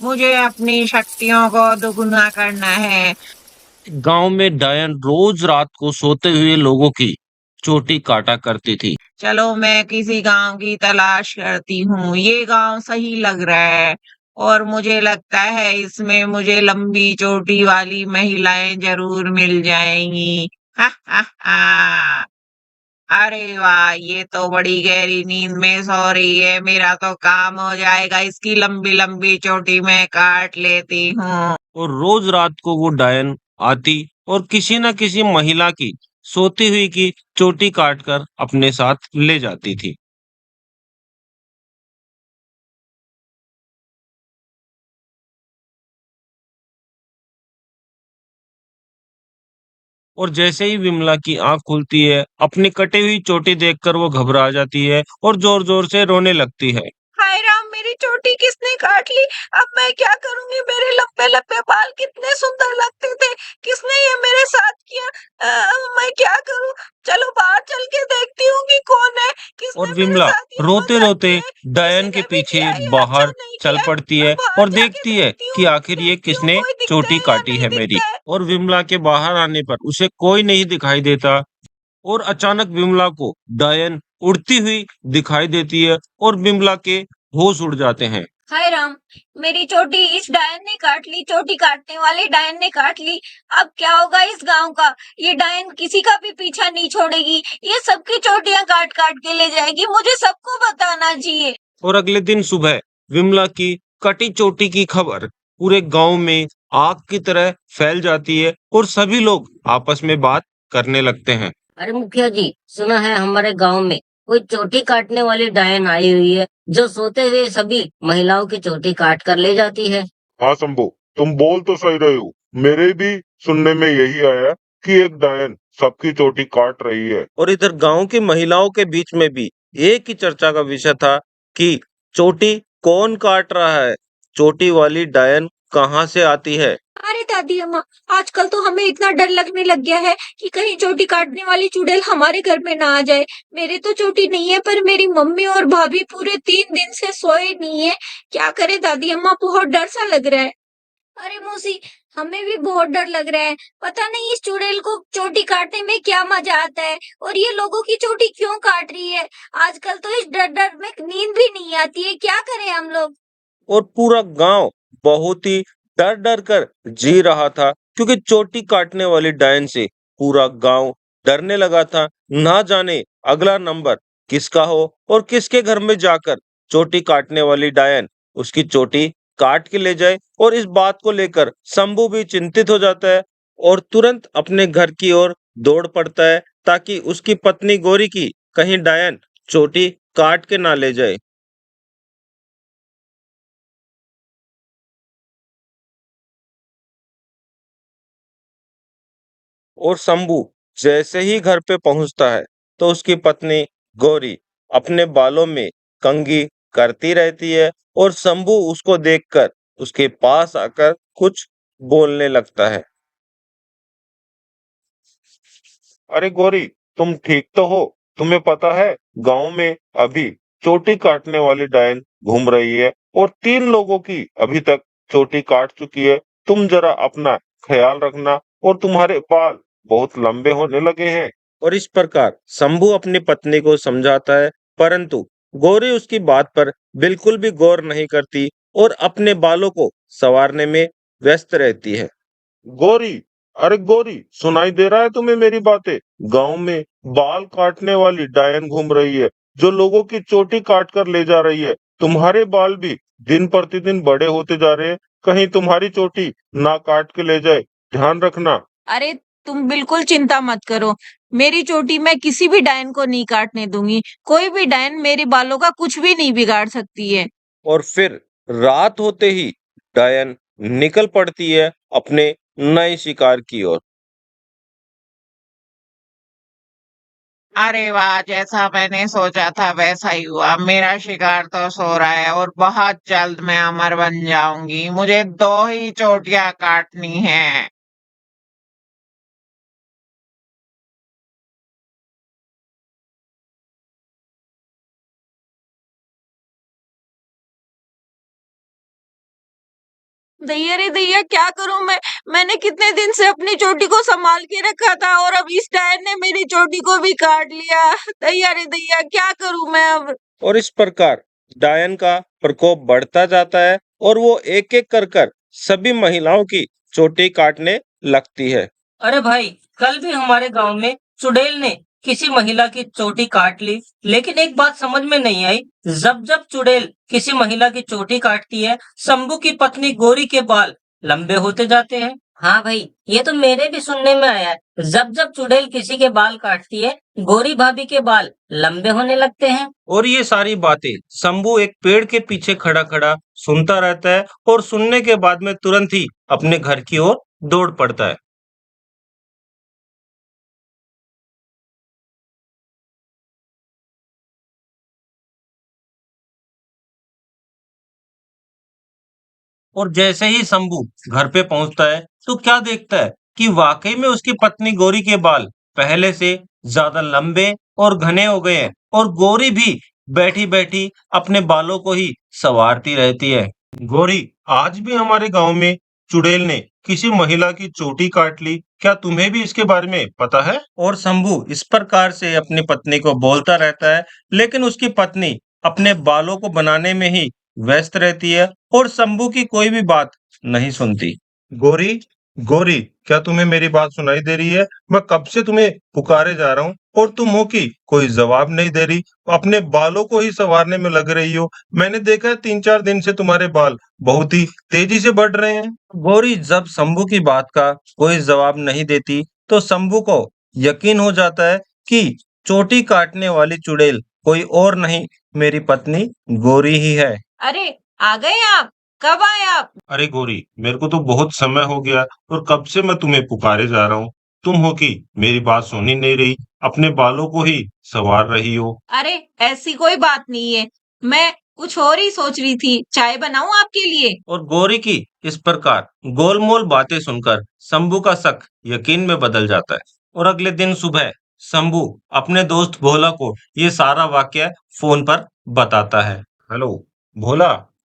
मुझे अपनी शक्तियों को दुगुना करना है। गांव में डायन रोज रात को सोते हुए लोगों की चोटी काटा करती थी। चलो मैं किसी गांव की तलाश करती हूँ। ये गांव सही लग रहा है और मुझे लगता है इसमें मुझे लंबी चोटी वाली महिलाएं जरूर मिल जाएंगी। हा हा हा। अरे वाह, ये तो बड़ी गहरी नींद में सो रही है। मेरा तो काम हो जाएगा, इसकी लंबी लंबी चोटी मैं काट लेती हूँ। और रोज रात को वो डायन आती और किसी न किसी महिला की सोती हुई की चोटी काटकर अपने साथ ले जाती थी। और जैसे ही विमला की आंख खुलती है, अपनी कटी हुई चोटी देखकर वो घबरा जाती है और जोर जोर से रोने लगती है। हाय राम, मेरी चोटी किसने काट ली? अब मैं क्या करूंगी? मेरे लंबे लंबे बाल कितने सुंदर लगते थे। किसने ये मेरे साथ किया? मैं क्या करूं? चलो बाहर चल के देखती हूँ कि कौन है। और किसने मेरे विमला साथ ये रोते मजाक रोते किया है? किसी डायन के ने भी पीछे किया है, ये अच्छा बाहर नहीं चल किया है। पड़ती मैं है बाहर और जाके देखती है देखती कि हूँ। आखिर ये देखती हूँ किसने कोई दिखता चोटी है या काटी नहीं है मेरी। दिखता है। और विमला के बाहर आने पर उसे कोई नहीं दिखाई देता और अचानक विमला को डायन उड़ती हुई दिखाई देती है और विमला के होश उड़ जाते हैं। हाय राम, मेरी चोटी इस डायन ने काट ली। चोटी काटने वाले डायन ने काट ली। अब क्या होगा इस गांव का? ये डायन किसी का भी पीछा नहीं छोड़ेगी। ये सबकी चोटियां काट काट के ले जाएगी। मुझे सबको बताना चाहिए। और अगले दिन सुबह विमला की कटी चोटी की खबर पूरे गांव में आग की तरह फैल जाती है और सभी लोग आपस में बात करने लगते हैं। अरे मुखिया जी, सुना है हमारे गांव में कोई चोटी काटने वाली डायन आई हुई है जो सोते हुए सभी महिलाओं की चोटी काट कर ले जाती है। हाँ शंभू, तुम बोल तो सही रहे हो। मेरे भी सुनने में यही आया कि एक डायन सबकी चोटी काट रही है। और इधर गांव की महिलाओं के बीच में भी एक ही चर्चा का विषय था कि चोटी कौन काट रहा है, चोटी वाली डायन कहाँ से आती है। अरे दादी अम्मा, आजकल तो हमें इतना डर लगने लग गया है कि कहीं चोटी काटने वाली चुड़ैल हमारे घर में ना आ जाए। मेरे तो चोटी नहीं है, पर मेरी मम्मी और भाभी पूरे 3 दिन से सोए नहीं है। क्या करे दादी अम्मा, बहुत डर सा लग रहा है। अरे मौसी, हमें भी बहुत डर लग रहा है। पता नहीं इस चुड़ैल को चोटी काटने में क्या मजा आता है और ये लोगों की चोटी क्यों काट रही है। आजकल तो इस डर डर में नींद भी नहीं आती है। क्या करें हम लोग? और पूरा गांव बहुत ही डर डर कर जी रहा था क्योंकि चोटी काटने वाली डायन से पूरा गांव डरने लगा था। ना जाने अगला नंबर किसका हो और किसके घर में जाकर चोटी काटने वाली डायन उसकी चोटी काट के ले जाए। और इस बात को लेकर शंभू भी चिंतित हो जाता है और तुरंत अपने घर की ओर दौड़ पड़ता है ताकि उसकी पत्नी गौरी की कहीं डायन चोटी काट के ना ले जाए। और शंभू जैसे ही घर पे पहुंचता है तो उसकी पत्नी गौरी अपने बालों में कंघी करती रहती है और शंभू उसको देखकर उसके पास आकर कुछ बोलने लगता है। अरे गौरी, तुम ठीक तो हो? तुम्हें पता है गांव में अभी चोटी काटने वाली डायन घूम रही है और 3 लोगों की अभी तक चोटी काट चुकी है। तुम जरा अपना ख्याल रखना और तुम्हारे बाल बहुत लंबे होने लगे हैं। और इस प्रकार शंभू अपनी पत्नी को समझाता है, परंतु गौरी उसकी बात पर बिल्कुल भी गौर नहीं करती और अपने बालों को संवारने में व्यस्त रहती है। गौरी, अरे गौरी, सुनाई दे रहा है तुम्हें मेरी बातें? गांव में बाल काटने वाली डायन घूम रही है जो लोगों की चोटी काट कर ले जा रही है। तुम्हारे बाल भी दिन प्रतिदिन बड़े होते जा रहे हैं। कहीं तुम्हारी चोटी ना काट के ले जाए, ध्यान रखना। अरे तुम बिल्कुल चिंता मत करो। मेरी चोटी मैं किसी भी डायन को नहीं काटने दूंगी। कोई भी डायन मेरे बालों का कुछ भी नहीं बिगाड़ सकती है। और फिर रात होते ही डायन निकल पड़ती है अपने नए शिकार की ओर। अरे वाह, जैसा मैंने सोचा था वैसा ही हुआ। मेरा शिकार तो सो रहा है और बहुत जल्द मैं अमर बन जाऊंगी। मुझे 2 ही चोटियां काटनी है। दैया रे दैया, क्या करूं मैं? मैंने कितने दिन से अपनी चोटी को संभाल के रखा था और अब इस टायर ने मेरी चोटी को भी काट लिया। दैया रे दैया, क्या करूं मैं अब? और इस प्रकार डायन का प्रकोप बढ़ता जाता है और वो एक एक कर सभी महिलाओं की चोटी काटने लगती है। अरे भाई, कल भी हमारे गांव में चुड़ैल ने किसी महिला की चोटी काट ली। लेकिन एक बात समझ में नहीं आई, जब जब चुड़ैल किसी महिला की चोटी काटती है, शंभू की पत्नी गौरी के बाल लंबे होते जाते हैं। हाँ भाई, ये तो मेरे भी सुनने में आया है। जब जब चुड़ैल किसी के बाल काटती है, गौरी भाभी के बाल लंबे होने लगते हैं। और ये सारी बातें शंभू एक पेड़ के पीछे खड़ा खड़ा सुनता रहता है और सुनने के बाद में तुरंत ही अपने घर की ओर दौड़ पड़ता है। और जैसे ही शंभू घर पे पहुंचता है तो क्या देखता है कि वाकई में उसकी पत्नी गौरी के बाल पहले से ज्यादा लंबे और घने हो गए हैं और गौरी भी बैठी बैठी अपने बालों को ही संवारती रहती है। गौरी, आज भी हमारे गांव में चुड़ैल ने किसी महिला की चोटी काट ली, क्या तुम्हें भी इसके बारे में पता है? और शंभू इस प्रकार से अपनी पत्नी को बोलता रहता है, लेकिन उसकी पत्नी अपने बालों को बनाने में ही व्यस्त रहती है और शंभू की कोई भी बात नहीं सुनती। गौरी, गौरी, क्या तुम्हें मेरी बात सुनाई दे रही है? मैं कब से तुम्हें पुकारे जा रहा हूँ और तुम हो कि कोई जवाब नहीं दे रही, अपने बालों को ही संवारने में लग रही हो। मैंने देखा है 3-4 दिन से तुम्हारे बाल बहुत ही तेजी से बढ़ रहे हैं। गौरी जब शंभू की बात का कोई जवाब नहीं देती, तो शंभू को यकीन हो जाता है कि चोटी काटने वाली चुड़ैल कोई और नहीं, मेरी पत्नी गौरी ही है। अरे, आ गए आप? कब आए आप? अरे गौरी, मेरे को तो बहुत समय हो गया और कब से मैं तुम्हें पुकारे जा रहा हूँ। तुम हो कि मेरी बात सुन ही नहीं रही, अपने बालों को ही संवार रही हो। अरे, ऐसी कोई बात नहीं है। मैं कुछ और ही सोच रही थी। चाय बनाऊं आपके लिए? और गौरी की इस प्रकार गोलमोल बातें सुनकर शंभू का शक यकीन में बदल जाता है। और अगले दिन सुबह शंभू अपने दोस्त भोला को ये सारा वाक्य फोन पर बताता है। हेलो भोला,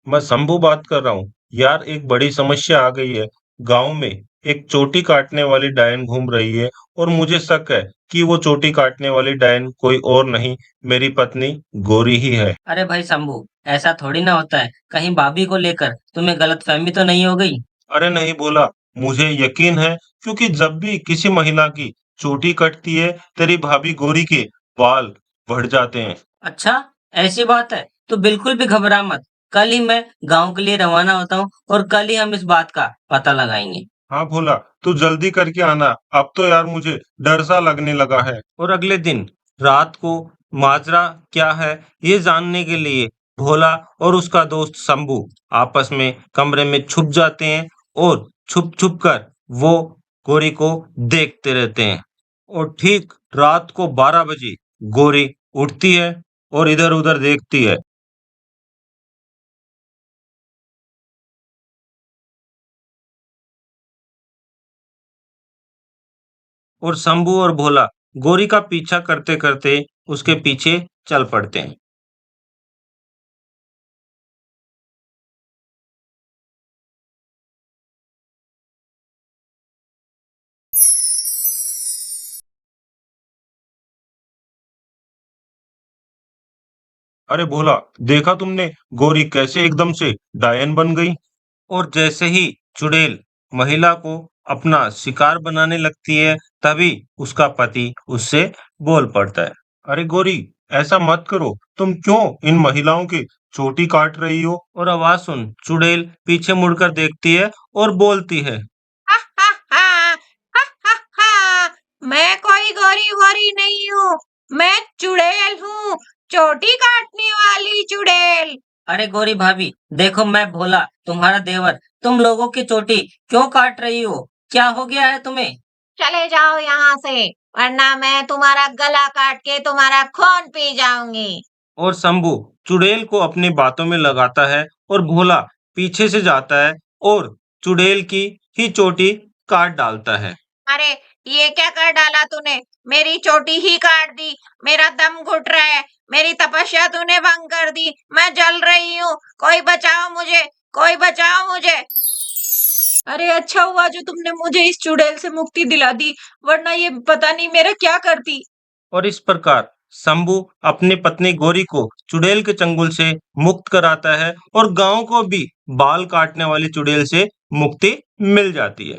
मैं शंभू बात कर रहा हूँ। यार, एक बड़ी समस्या आ गई है। गांव में एक चोटी काटने वाली डायन घूम रही है और मुझे शक है कि वो चोटी काटने वाली डायन कोई और नहीं, मेरी पत्नी गौरी ही है। अरे भाई शंभू, ऐसा थोड़ी ना होता है। कहीं भाभी को लेकर तुम्हें गलतफहमी तो नहीं हो गई? अरे नहीं बोला, मुझे यकीन है, क्योंकि जब भी किसी महिला की चोटी कटती है, तेरी भाभी गौरी के बाल बढ़ जाते हैं। अच्छा, ऐसी बात है तो बिल्कुल भी घबरा मत। कल ही मैं गांव के लिए रवाना होता हूँ और कल ही हम इस बात का पता लगाएंगे। हाँ भोला, तू जल्दी करके आना, अब तो यार मुझे डर सा लगने लगा है। और अगले दिन रात को माजरा क्या है ये जानने के लिए भोला और उसका दोस्त शंभू आपस में कमरे में छुप जाते हैं और छुप छुप कर वो गोरी को देखते रहते हैं। और ठीक रात को 12 बजे गोरी उठती है और इधर उधर देखती है। और शंभू और भोला गोरी का पीछा करते करते उसके पीछे चल पड़ते हैं। अरे भोला, देखा तुमने गौरी कैसे एकदम से डायन बन गई? और जैसे ही चुड़ैल महिला को अपना शिकार बनाने लगती है, तभी उसका पति उससे बोल पड़ता है। अरे गौरी, ऐसा मत करो, तुम क्यों इन महिलाओं की चोटी काट रही हो? और आवाज सुन, चुड़ैल पीछे मुड़कर देखती है और बोलती है। हा हा हा, हा हा हा। मैं कोई गोरी वोरी नहीं हूँ। मैं चुड़ैल हूँ, चोटी काटने वाली चुड़ैल। अरे गौरी भाभी, देखो मैं भोला तुम्हारा देवर, तुम लोगों की चोटी क्यों काट रही हो? क्या हो गया है तुम्हें? चले जाओ यहाँ से, वरना मैं तुम्हारा गला काट के तुम्हारा खून पी जाऊंगी। और शंभू चुड़ैल को अपनी बातों में लगाता है और भोला पीछे से जाता है और चुड़ैल की ही चोटी काट डालता है। अरे, ये क्या कर डाला तूने? मेरी चोटी ही काट दी। मेरा दम घुट रहा है। मेरी तपस्या तूने भंग कर दी। मैं जल रही हूँ। कोई बचाओ मुझे, कोई बचाओ मुझे। अरे अच्छा हुआ जो तुमने मुझे इस चुड़ैल से मुक्ति दिला दी, वरना ये पता नहीं मेरा क्या करती। और इस प्रकार शंभू अपनी पत्नी गौरी को चुड़ैल के चंगुल से मुक्त कराता है और गांव को भी बाल काटने वाली चुड़ैल से मुक्ति मिल जाती है।